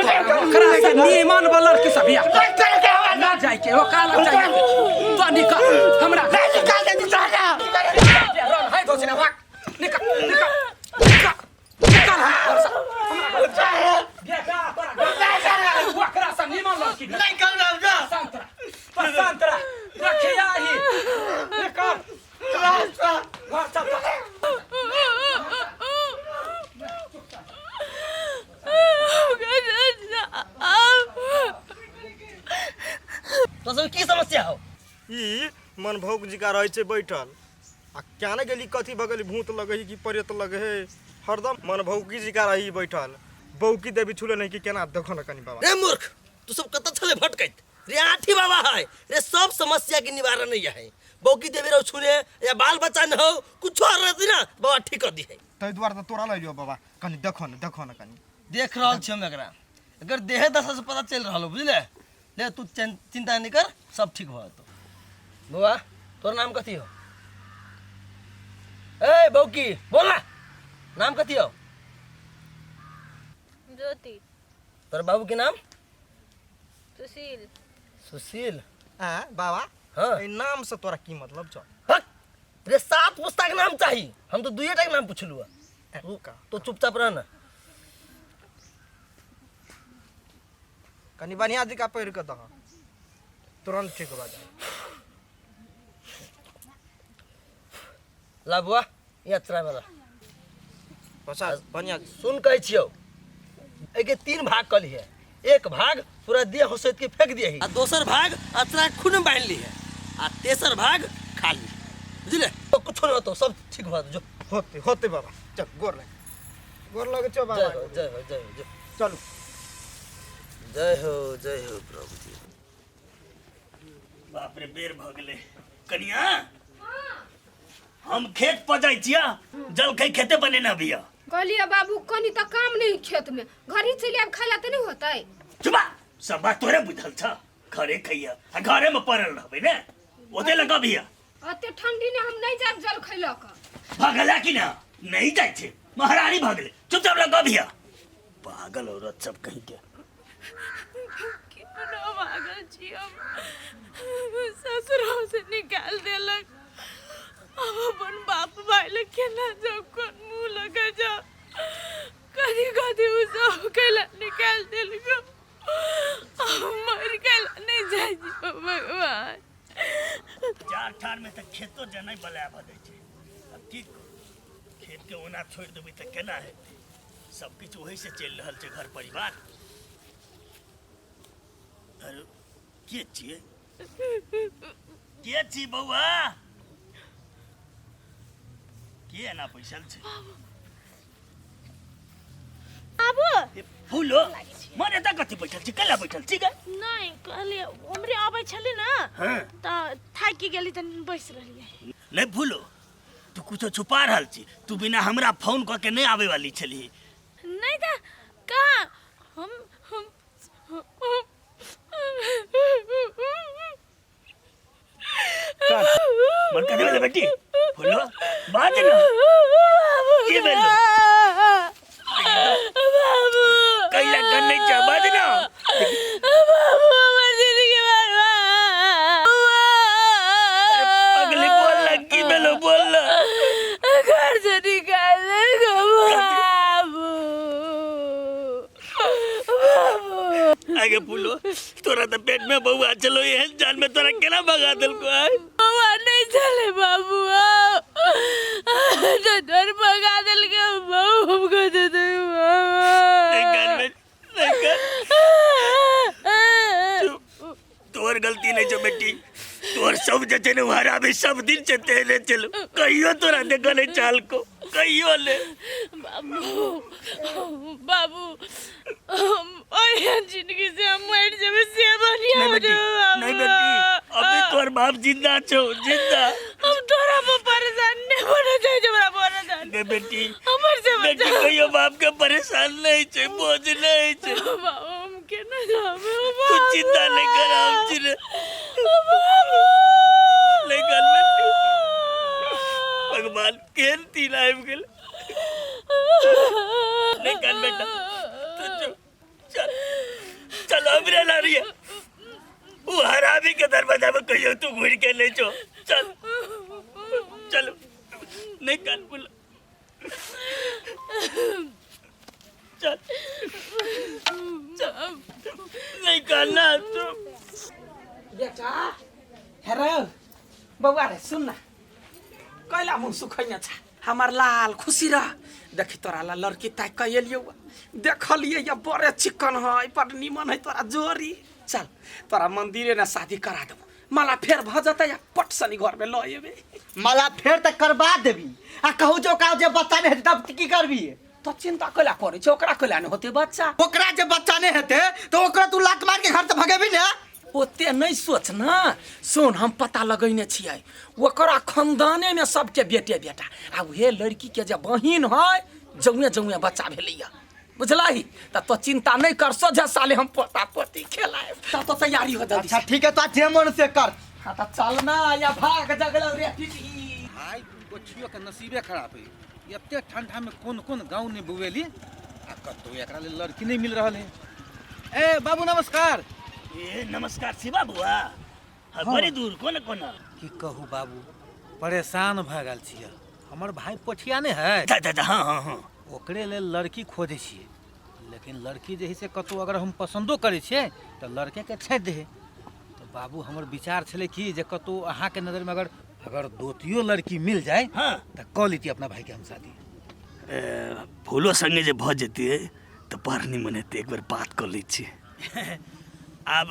नीमान वाला की सब ना जाए के वो काला जाए तो निकल हमरा निकाल दे साला रन है तो सिना भाग निकल निकल निकल निकल हमरा जाए देखा पर वकरा सा नीमान लड़की नहीं कर जा संतरा रखे आई निकल चल तो सब की समस्या हो? ई मन भोग जी का रहे बैठल आ क्या न गेली कथी भगली भूत लगे कि प्रेत लगे है हरदम मन भौकी जी का रही बैठल बौकी देवी छुले नहीं कि केना देखो न कनी बाबा रे मूर्ख तू सब कत छले भटकैत रे आठी बाबा है रे सब समस्या के निवारण नहीं है बौकी देवी रो छुले या बाल बच्चा न हो कुछ और रहती ना बाबा ठीक कर दी है तै द्वार त तोरा लइयो बाबा कनी देखो न कनी देख रहल छी हम एकरा अगर देह दशा से पता चल रहल बुझले ले तू चिंता नहीं कर सब ठीक हो तो बाबा तोर नाम कथी हो ए बौकी बोला नाम कथी हो ज्योति तोर बाबू के नाम सुशील सुशील हां बाबा हां ए नाम से तोरा की मतलब छ रे सात पुस्तक नाम चाहिए हम तो दुइये टक नाम पूछलु तो चुपचाप रह ना कनी बढ़िया जी का पैर के दह तुरंत ठीक हो जाए ला बुआ यात्रा वाला बसा बढ़िया सुन कह छियो एके तीन भाग कर ली है एक भाग पूरा दिया होसैत के फेंक दिए है आ दोसर भाग अतरा खून में बांध ली है आ तेसर भाग खा ली बुझले तो कुछ नहीं तो सब ठीक हो जो होते बाबा चल गोर लगे चो बाबा जय हो चलो जय हो प्रभु जी बाप रे बेर भगले कनिया हम खेत पर जाई छिया जल कई खेते बने ना बिया कहलिए बाबू कनी तो काम नहीं खेत में घरी से ले खाला तो नहीं होता है चुपा सब बात तोरे बुझल छ घरे खइया आ घरे में पड़ल रहबे ने ओते लगा बिया अते ठंडी ने हम नहीं जाब जल खइला का भागला कि ना नहीं जाय छे महारानी भागले चुपचाप लगा बिया पागल औरत सब कहीं के कितना पागल छी हम ससुराल से निकाल देलक अब अपन बाप भाई ले केना जब कोन मुंह लगा जा कदी कदी उ सब केला निकाल देलक मर गेला नहीं जाय जी भगवान चार ठार में त खेतो जनै बला भदै छे अब की खेत के ओना छोड़ देबै त केना हेतै सब किछ ओही से चल रहल छे घर परिवार अरे के छी बउआ के ना पैसल छे बाबू ए फूलो माने त कथि बैठल छी कला बैठल छी गे नहीं कहलिए हमरे आबै छले ना हां त थाकी गेली त बैस रहलिए नहीं फूलो तू कुछ छुपा रहल छी तू बिना हमरा फोन क के नहीं आवे वाली छली नहीं था कहाँ हम मन कर दे बेटी फूलो बात ना की बेलो बाबू कैला कर नहीं जा बात ना बाबू मर जाने के बाद अगली बोल की बेलो बोल घर से निकाल दे बाबू आगे फूलो तोरा तो पेट में बउआ चलो ये जान में तोरा केना भगा दिल को है बउआ नहीं चले बाबू तो डर भगा दिल के बहू हमको दे दे तोर गलती नहीं जो बेटी तोर सब जचे ने हरा भी सब दिन से तेले चलो कहियो तोरा देखो नहीं चाल को कहियो ले बाबू बाबू और जिंदगी से हम मर जावे से बढ़िया हो नहीं बेटी अभी तोर बाप जिंदा छो जिंदा हम तोरा पर परेशान नहीं होना चाहिए जबरा परेशान के बेटी हमर से बेटी बचा कहियो बाप के परेशान नहीं छे बोझ नहीं छे बाबा हम के न जावे तू चिंता नहीं कर हम चिरे लेकिन बेटी भगवान केन तीन आइब गेल लेकिन बेटा तू चल चल हमरे लारिया वो हरामी के दरवाजा में कहियो तू घुर के ले जो चल चलो नहीं कान बोला चल नहीं काना तू बेटा हेरो बउआ रे सुन ना कैला मुंह सुखैया छ हमार लाल खुशी रह देखी तोरा ला लड़की ताक के एलियो देखलिए या बड़े चिकन है पर निमन है तोरा जोरी चल तोरा मंदिरे ना शादी करा देबो मला फेर भ जता या पट सनी घर में ल एबे मला फेर तक करवा देबी आ कहू जो का जे बच्चा नहीं तब की करबी तो चिंता कैला करे छ ओकरा कैला नहीं होते बच्चा ओकरा जे बच्चा नहीं हेते तो ओकरा तू लात मार के घर से भगेबी ना ओते नहीं सोच ना सुन हम पता लगैने छियै ओकरा खानदाने में सबके बेटे बेटा आ उहे लड़की के जे बहिन है जौए जौए बच्चा भेलैया बुझलाही तो चिंता नहीं कर सोझा साले हम पोता पोती खेलाए तो तैयारी हो जल्दी अच्छा ठीक है तो जे मन से कर हाँ तो चलना या भाग जगल रे टिटी भाई बच्चियों के नसीबे खराब है एते ठंडा में कौन कौन गाँव ने बुवेली आ कतो एकरा ले लड़की नहीं मिल रहा है ए बाबू नमस्कार ए नमस्कार शिवा बुआ बड़ी दूर कोन कोन की कहू बाबू परेशान भ गेल छियै हमर भाई पोठिया ने है हां हां हां ओकरे ले लड़की खोजे छियै लेकिन लड़की जे है से कतो अगर हम पसंदो करे छियै तो लड़के के छेद दे तो बाबू हमर विचार छले कि जे कतो अहाँ के नजर में अगर दोतियो लड़की मिल जाए हाँ तो कह लीती अपना भाई के हम शादी फूलो संगे जे भ जेती तो पढ़नी मने एक बार बात कर ली छी अब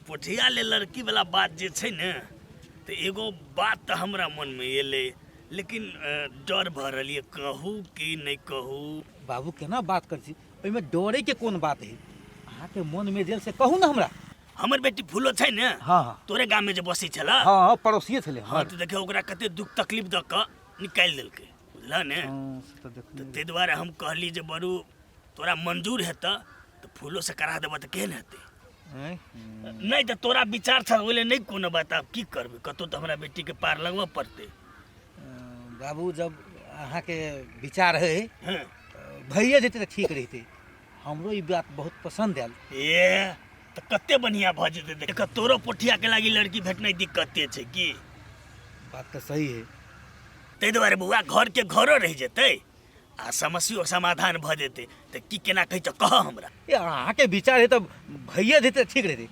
पोठिया ले लड़की वाला बात जे छै ने तो एगो बात तो हमरा मन में एले लेकिन डर भ रही कहू कि नहीं कहू बाबू केना बात कर छी ओइमे डरे के कोन बात है अहाँ के मन में दिल से कहू ना हमरा हमर बेटी फूलो छै ने हाँ हाँ तोरे गांव में जे बसी छला हाँ पड़ोसिए छले हाँ तो देखे ओकरा कते दुख तकलीफ द क निकाल देलकै बुझला ने तो ते द्वारे हम कहली जे बरू तोरा मंजूर हेत तो फूलो से करा देबा त केहन हेतै नहीं तो तोरा विचार था ओले नहीं कोनो बात अब की करबे कतो तो हमरा बेटी के पार लगवा पड़ते बाबू जब अहाँ के विचार है हाँ। भैया जेते तो ठीक रहते हमरो ई बात बहुत पसंद आयल ए तो कते बढ़िया भ जेते देख तोरो पोठिया के लागी लड़की भेटनाइ दिक्कते छै की बात तो सही है तै दुआरे बुआ घर के घरो रह जेतै आ समस्या समाधान भ जेतै त की केना कहै छ कह हमरा ये अहाँ के विचार है तो भैया जेते ठीक रहते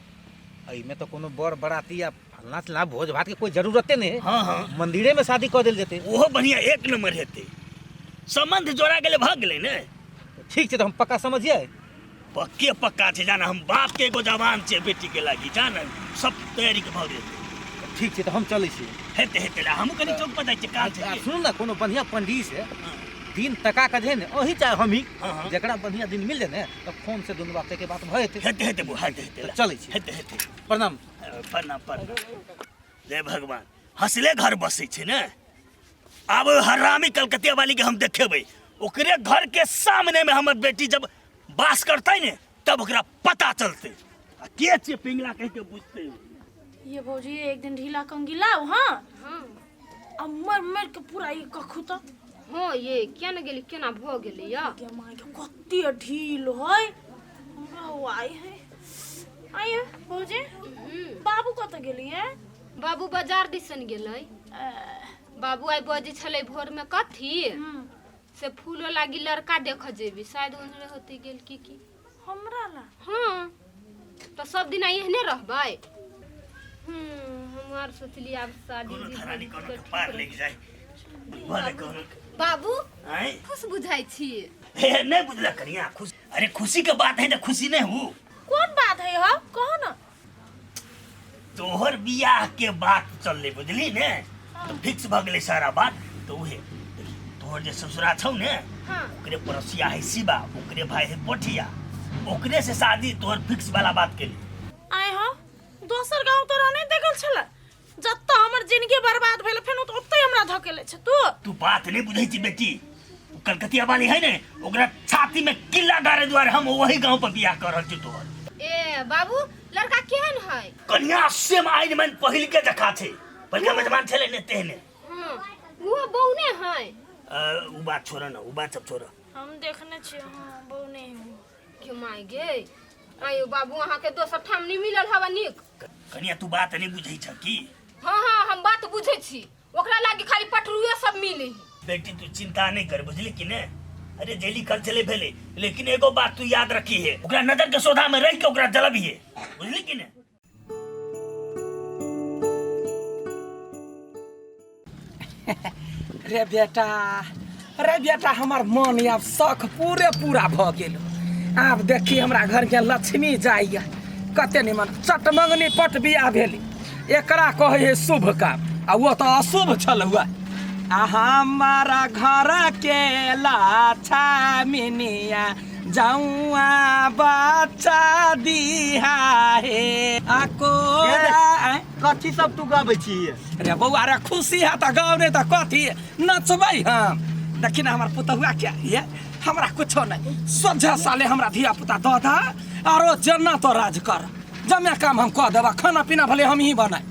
एहिमे तो कोनो बड़ बराती या फलना चलना भोज भात के कोई जरूरते नहीं है हाँ हाँ मंदिरे में शादी कर देल जेते ओहो बढ़िया एक नंबर हेतै संबंध जोड़ा गेले भ गेलै ने ठीक छै तो हम पक्का समझिए पक्के पक्का छै जाना हम बाप के एगो जवान छै बेटी के लागी जाना सब तैयारी के भ जेतै ठीक छै तो हम चलै छी हेतै हेतै ला हम कनी चौक पर जाइ छै काज छै सुनू ना कोनो बढ़िया पंडित से दिन तका के दे ने ओही चाहे हम ही हाँ, हाँ। जकरा बढ़िया दिन मिल जाए ने तो फोन से दुनू बात के बात भए जेतै हेतै हेतै बुआ हेतै हेतै ला। चलै छी हेतै हेतै प्रणाम प्रणाम प्रणाम जय भगवान हंसले घर बसै छै ने अब हरामी कलकतिया वाली के हम देखेबै ओकरे घर के सामने में हमर बेटी जब बास करतै ने तब ओकरा पता चलतै आ के छै पिंगला कह के बुझतै ये भौजी एक दिन ढीला कंगी लाओ हाँ अब मर मर के पूरा ये कखु तो हाँ ये केना गेली केना भ गेली या के माय के कत्ती ढील है हमरा वाई है आये भौजी बाबू कत गेली है बाबू बाजार दिसन गेलै बाबू आई बजे छलै भोर में कथी से फूलो लागी लड़का देख जेबी शायद ओनरे होते गेल की हमरा ला हाँ तो सब दिन एहने रहबै हमार सोचली अब शादी कोनो जी धरानी भइल कोनो तो के पार ठीक लग जाए भले कोनो बाबू आय खुश बुझाई छी हे नहीं बुझला करिया खुश अरे खुशी के बात है ना खुशी नहीं हूँ कौन बात है हो कहो ना तोहर बियाह के बात चलले बुझली ने तो फिक्स भ गेलै सारा बात तो उहे तोहर जे ससुरा छौ ने हाँ ओकरे पड़ोसिया है शिवा ओकरे भाई है पोठिया ओकरे से शादी तोहर फिक्स वाला बात के लिए आए हो दोसर गांव तो नहीं देखल छला जत्ता हमर हमर जिंदगी बर्बाद भेल फेन तो ओतै हमरा धकेले छ तू बात नहीं बुझै छी बेटी कलकतिया वाली है ने ओकरा छाती में किला गारे द्वारे हम वही गांव पर बियाह कर रहल छी तोहर ए बाबू लड़का केहन है? कन्या सेम आइन मन पहिल के जखा छे बड़का मेजबान छले ने तेहने हां वो बहू ने है। उ बात छोड़ ना उ बात सब छोड़ हम देखने छी हां बहू नहीं हो के माय गे आयो बाबू अहाँ के दोसर ठाम नहीं मिलल हवा निक। कन्या तू बात नहीं बुझै छ की? हां हां हम बात बुझै छी ओकरा लागी खाली पटरुए सब मिले। बेटी तू चिंता नहीं कर बुझली कि ने अरे जेली कल चले भेले लेकिन एगो बात तू याद रखी है ओकरा नजर के सोधा में रह के ओकरा जलबी है बुझली कि ने? रे बेटा हमार मन अब शौक पूरा भ गेल। आब देखी हमरा घर के लक्ष्मी जाइए कते निमन चटमंगनी पट बियाह भेली एकरा कहे है शुभ काम आ वो तो अशुभ छल हुआ। हमारा घर के लाछा मिनिया जाऊआ बच्चा दिहा है आको कथी सब तू गाबै छी? रे बउआ रे खुशी है तो गाँव नहीं तो कथी नचबै हम। देखी ना हमार पुतहुआ क्या है हमरा कुछो नहीं सोझा साले हमरा धिया पुता दो दा आरो जना तो राज कर जमे काम हम कह देबा खाना पीना भले हम ही बनाए।